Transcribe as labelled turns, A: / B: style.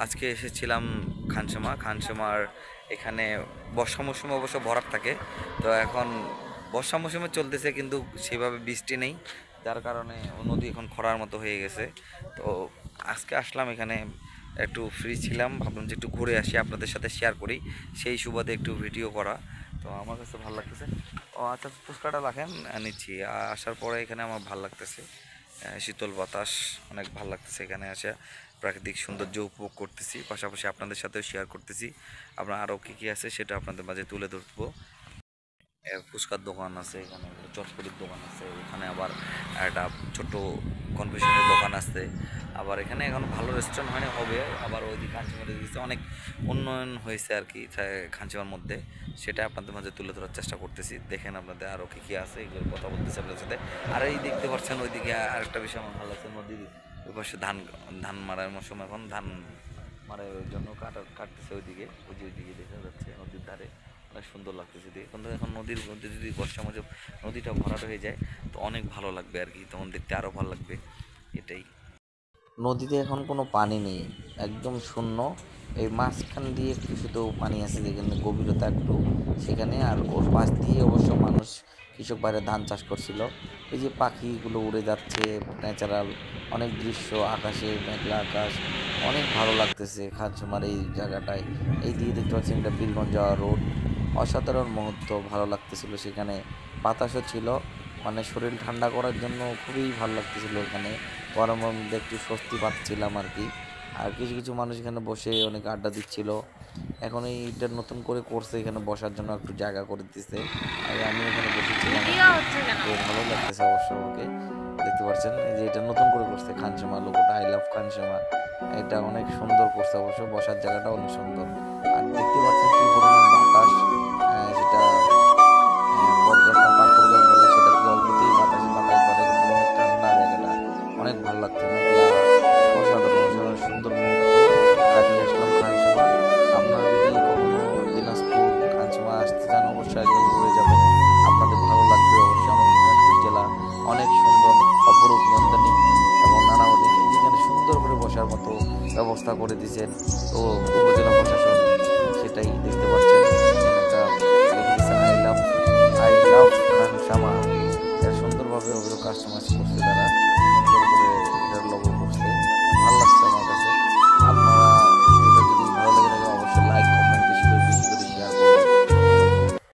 A: আজকে এসেছিলাম খানসামার এখানে বর্ষা মৌসুমে অবশ্য ভরাট থাকে। তো এখন বর্ষা মৌসুমে চলতেছে কিন্তু সেভাবে বৃষ্টি নেই, যার কারণে নদী এখন খরার মতো হয়ে গেছে। তো আজকে আসলাম এখানে, একটু ফ্রি ছিলাম, ভাবলাম যে একটু ঘুরে আসি, আপনাদের সাথে শেয়ার করি, সেই সুবাদে একটু ভিডিও করা। তো আমার কাছে ভালো লাগতেছে। ও আচ্ছা, ফুচকাটা রাখেন, নিচ্ছি। আসার পরে এখানে আমার ভালো লাগতেছে, শীতল বাতাস, অনেক ভালো লাগতেছে এখানে আসা। প্রাকৃতিক সৌন্দর্য উপভোগ করতেছি, পাশাপাশি আপনাদের সাথেও শেয়ার করতেছি। আপনার আরও কী কী আছে সেটা আপনাদের মাঝে তুলে ধরবো। ফুচকার দোকান আছে এখানে, চটপটির দোকান আছে এখানে, আবার একটা ছোট কনফেকশনের দোকান আছে। আবার এখানে এখন ভালো রেস্টুরেন্ট হয়নি, হবে। আবার ওইদিকে খানসিমারে দিচ্ছে, অনেক উন্নয়ন হয়েছে আর কি খানসিমার মধ্যে, সেটা আপনাদের মাঝে তুলে ধরার চেষ্টা করতেছি। দেখেন আপনাদের আরও কী কী আছে, এগুলোর কথা বলতেছি আপনাদের সাথে। আর এই দেখতে পাচ্ছেন ওইদিকে আরেকটা বিষয় আমার ভালো লাগছে, নদীর ওই পাশে ধান মারার মৌসুম, এখন ধান মারার জন্য কাটতেছে ওইদিকে, ওইদিকে দেখা যাচ্ছে নদীর ধারে, অনেক সুন্দর লাগতেছে দেখে। কিন্তু এখন নদীর মধ্যে যদি বর্ষা মাঝে নদীটা ভরাট হয়ে যায় তো অনেক ভালো লাগবে আর কি, তখন দেখতে আরও ভালো লাগবে। এটাই, নদীতে এখন কোনো পানি নেই, একদম শূন্য। এই মাঝখান দিয়ে একটু শুধু পানি আছে, যেখানে গভীরতা একটু, সেখানে। আর ওর পাশ দিয়ে অবশ্য মানুষ, কৃষক বাইরে ধান চাষ করছিল। এই যে পাখিগুলো উড়ে যাচ্ছে, ন্যাচারাল অনেক দৃশ্য, আকাশে মেঘলা আকাশ, অনেক ভালো লাগতেছে খানসামার এই জায়গাটায়। এই দিয়ে দেখতে পাচ্ছেন এটা বীরগঞ্জ যাওয়া রোড, অসাধারণ মুহূর্ত, ভালো লাগতেছিল সেখানে। বাতাসও ছিল, মানে শরীর ঠান্ডা করার জন্য খুবই ভালো লাগতেছিল এখানে। গরমের মধ্যে একটু স্বস্তি পাচ্ছিলাম আর কি। আর কিছু কিছু মানুষ এখানে বসে অনেক আড্ডা দিচ্ছিল। এখন এইটা নতুন করে করছে, এখানে বসার জন্য একটু জায়গা করে দিতেছে। আর আমি এখানে বসেছিলাম আর কি, তো ভালো লাগতেছে অবশ্য আমাকে। দেখতে পাচ্ছেন এই যে এটা নতুন করে করছে খানসামা, লোগোটা আই লাভ খানসামা, এটা অনেক সুন্দর করছে অবশ্য, বসার জায়গাটা অনেক সুন্দর। আর দেখতে পাচ্ছেন কি পরিমাণ বাতাস, সেটা বটগাছ না পাকুড় গাছ বলে, সেটা থেকে অল্পতেই বাতাস বাতাস ধরে, কিন্তু অনেক ঠান্ডা জায়গাটা, অনেক ভালো লাগছে। মেঘলা, অসাধারণ অসাধারণ সুন্দর মুহূর্ত কাটিয়ে আসলাম খানসামা। আপনারা যদি কখনো দিনাজপুর খানসামা আসতে চান, অবশ্যই একবার ঘুরে যাবেন, আপনাদের ভালো লাগবে অবশ্যই। আমাদের দিনাজপুর জেলা অনেক সুন্দর, অপরূপ, নন্দনী এবং নানাবলী, যেখানে সুন্দর করে বসার মতো ব্যবস্থা করে দিয়েছেন। তো